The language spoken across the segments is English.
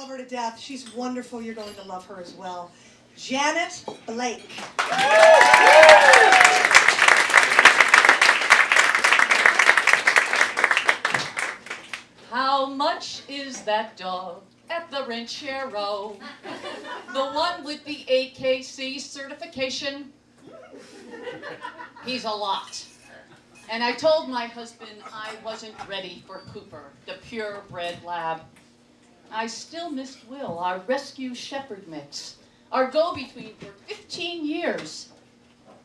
love her to death. She's wonderful. You're going to love her as well. Janet Blake. How much is that dog at the ranchero? The one with the AKC certification? He's a lot. And I told my husband I wasn't ready for Cooper, the purebred lab. I still missed Will, our rescue shepherd mix, our go-between for 15 years.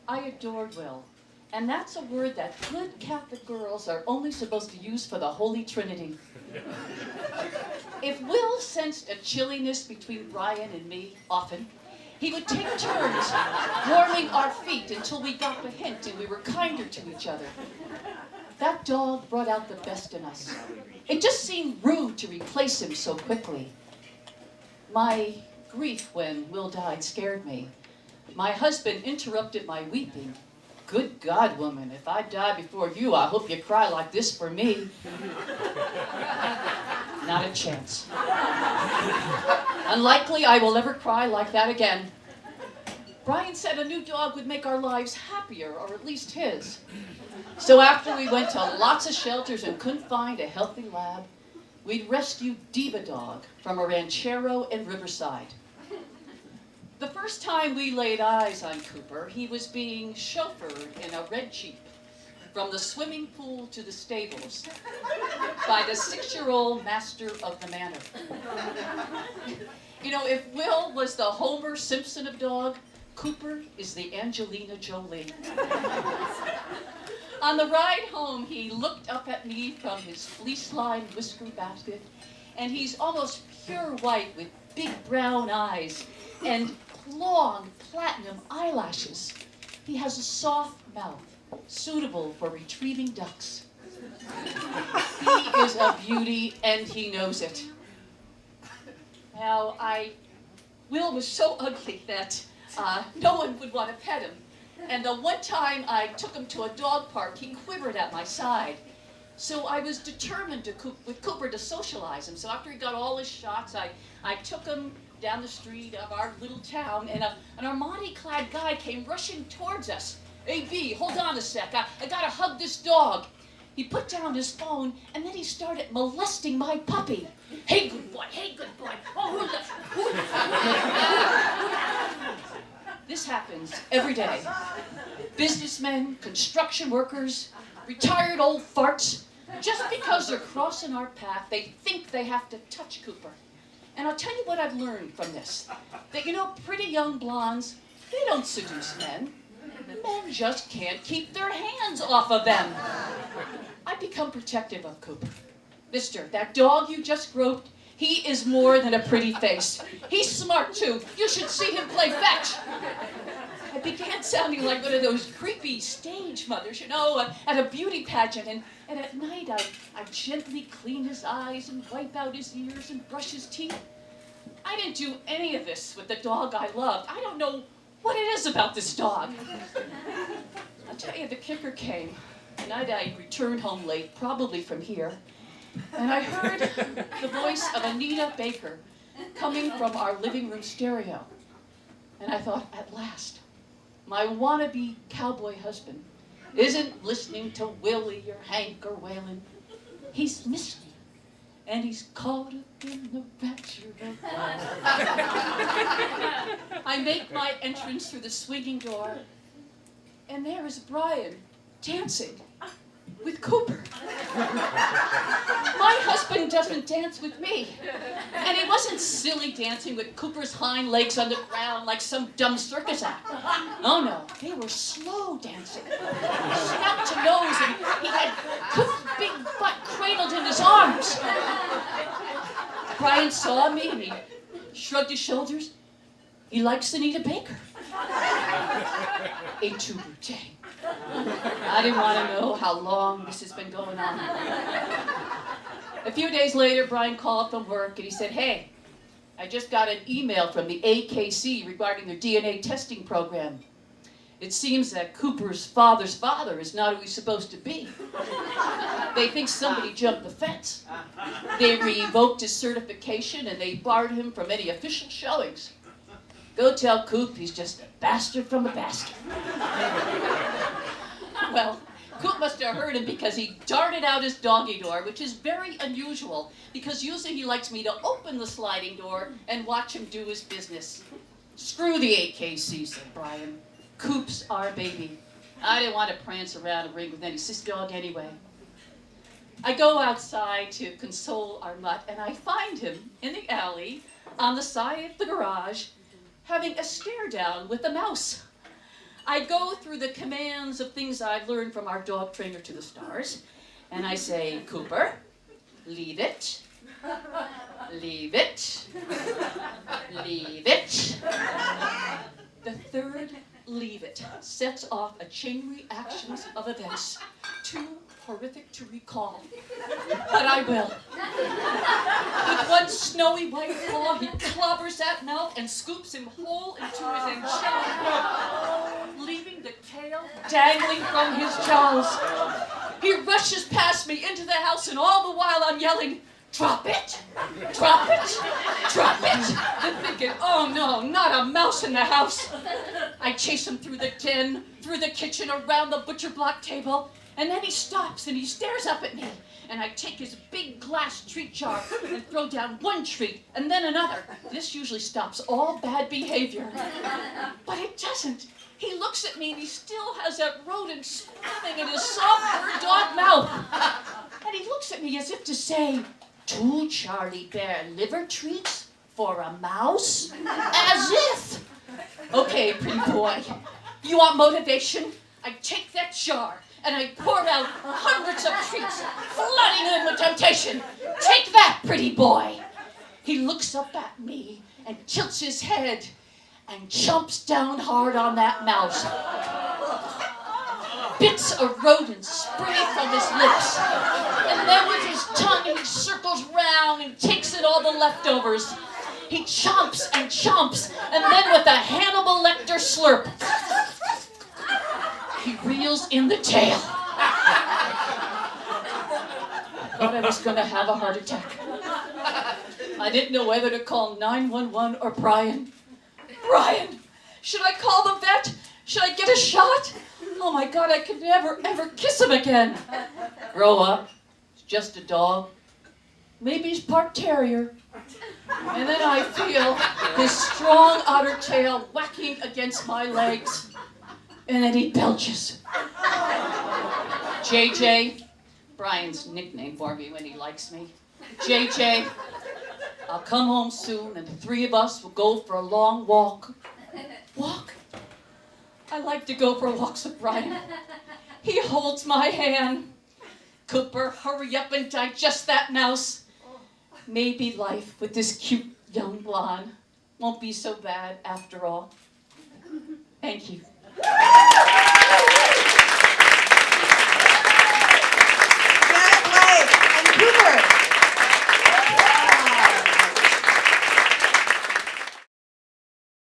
I adored Will, and that's a word that good Catholic girls are only supposed to use for the Holy Trinity. If Will sensed a chilliness between Brian and me, often, he would take turns warming our feet until we got the hint and we were kinder to each other. That dog brought out the best in us. It just seemed rude to replace him so quickly. My grief when Will died scared me. My husband interrupted my weeping. Good God, woman, if I die before you, I hope you cry like this for me. Not a chance. Unlikely I will ever cry like that again. Brian said a new dog would make our lives happier, or at least his. So after we went to lots of shelters and couldn't find a healthy lab, we'd rescued Diva dog from a ranchero in Riverside. The first time we laid eyes on Cooper, he was being chauffeured in a red Jeep from the swimming pool to the stables by the 6-year-old master of the manor. You know, if Will was the Homer Simpson of dog, Cooper is the Angelina Jolie. On the ride home, he looked up at me from his fleece-lined whisker basket, and he's almost pure white with big brown eyes and long platinum eyelashes. He has a soft mouth, suitable for retrieving ducks. He is a beauty, and he knows it. Now, Will was so ugly that no one would want to pet him. And the one time I took him to a dog park, he quivered at my side. So I was determined with Cooper to socialize him. So after he got all his shots, I took him down the street of our little town, and an Armani-clad guy came rushing towards us. Hey, V, hold on a sec. I gotta hug this dog. He put down his phone, and then he started molesting my puppy. Hey, good boy. Hey, good boy. Oh, This happens every day. Businessmen, construction workers, retired old farts, just because they're crossing our path, they think they have to touch Cooper. And I'll tell you what I've learned from this. That, you know, pretty young blondes, they don't seduce men. Men just can't keep their hands off of them. I've become protective of Cooper. Mister, that dog you just groped, he is more than a pretty face. He's smart, too. You should see him play fetch. I began sounding like one of those creepy stage mothers, you know, at a beauty pageant. And at night, I gently clean his eyes and wipe out his ears and brush his teeth. I didn't do any of this with the dog I loved. I don't know what it is about this dog. I'll tell you, the kicker came. The night I returned home late, probably from here, and I heard the voice of Anita Baker coming from our living room stereo. And I thought, at last, my wannabe cowboy husband isn't listening to Willie or Hank or Waylon. He's missed me, and he's caught up in the rapture of love. I make my entrance through the swinging door, and there is Brian dancing with Cooper. My husband doesn't dance with me. And he wasn't silly dancing with Cooper's hind legs on the ground like some dumb circus act. Oh no, they were slow dancing. Snout to nose, and he had Cooper's big butt cradled in his arms. Brian saw me and he shrugged his shoulders. He likes Anita Baker. Et tu, Brute. I didn't want to know how long this has been going on. A few days later, Brian called from work and he said, hey, I just got an email from the AKC regarding their DNA testing program. It seems that Cooper's father's father is not who he's supposed to be. They think somebody jumped the fence. They revoked his certification and they barred him from any official showings. Go tell Coop he's just a bastard from a bastard. Well, Coop must have heard him because he darted out his doggy door, which is very unusual because usually he likes me to open the sliding door and watch him do his business. Screw the 8KC, said Brian. Coop's our baby. I didn't want to prance around a ring with any sis dog anyway. I go outside to console our mutt, and I find him in the alley on the side of the garage having a stare down with a mouse. I go through the commands of things I've learned from our dog trainer to the stars, and I say, Cooper, leave it, leave it, leave it. The third leave it sets off a chain reaction of events too horrific to recall, but I will. With one snowy white paw, he clobbers that mouth and scoops him whole into his angelic, leaving the tail dangling from his jaws. He rushes past me into the house, and all the while I'm yelling, drop it, drop it, drop it. I'm thinking, oh no, not a mouse in the house. I chase him through the den, through the kitchen, around the butcher block table, and then he stops and he stares up at me. And I take his big glass treat jar and throw down one treat and then another. This usually stops all bad behavior. But it doesn't. He looks at me and he still has that rodent squirming in his soft bird dog mouth. And he looks at me as if to say, 2 Charlie Bear liver treats for a mouse? As if! Okay, pretty boy. You want motivation? I take that jar and I pour out hundreds of treats, flooding him with temptation. Take that, pretty boy. He looks up at me and tilts his head and chomps down hard on that mouse. Bits of rodent spray from his lips. And then with his tongue, he circles round and takes it all the leftovers. He chomps and chomps, and then with a Hannibal Lecter slurp, he reels in the tail. I thought I was going to have a heart attack. I didn't know whether to call 911 or Brian. Brian, should I call the vet? Should I get a shot? Oh my God, I could never, ever kiss him again. Grow up. It's just a dog. Maybe he's part terrier. And then I feel his strong outer tail whacking against my legs. And then he belches. JJ, Brian's nickname for me when he likes me. JJ, I'll come home soon and the 3 of us will go for a long walk. Walk? I like to go for walks with Brian. He holds my hand. Cooper, hurry up and digest that mouse. Maybe life with this cute young blonde won't be so bad after all. Thank you.